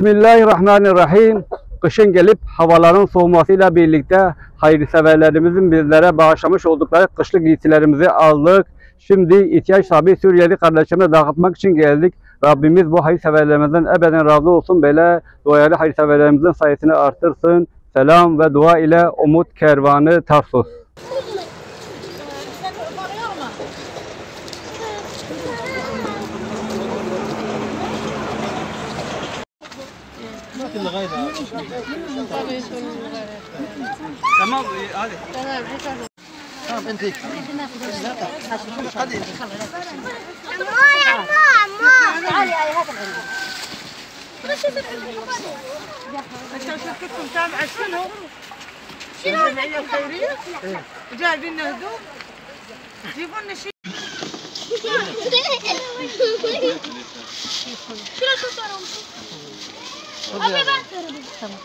Bismillahirrahmanirrahim. Kışın gelip havaların soğumasıyla birlikte hayırseverlerimizin bizlere bağışlamış oldukları kışlık giysilerimizi aldık. Şimdi ihtiyaç sahibi Suriyeli kardeşlerime dağıtmak için geldik. Rabbimiz bu hayırseverlerimizden ebeden razı olsun. Böyle dualı hayırseverlerimizin sayısını artırsın. Selam ve dua ile Umut Kervanı Tarsus. تمام هذه طب انت تعالي هاي هات انتوا شركتكم تابعه شنو؟ الجمعيه الخيريه؟ جايبين لنا هدوم؟ جيبوا لنا شيء شنو الفطور؟ أبي بعد Tamam,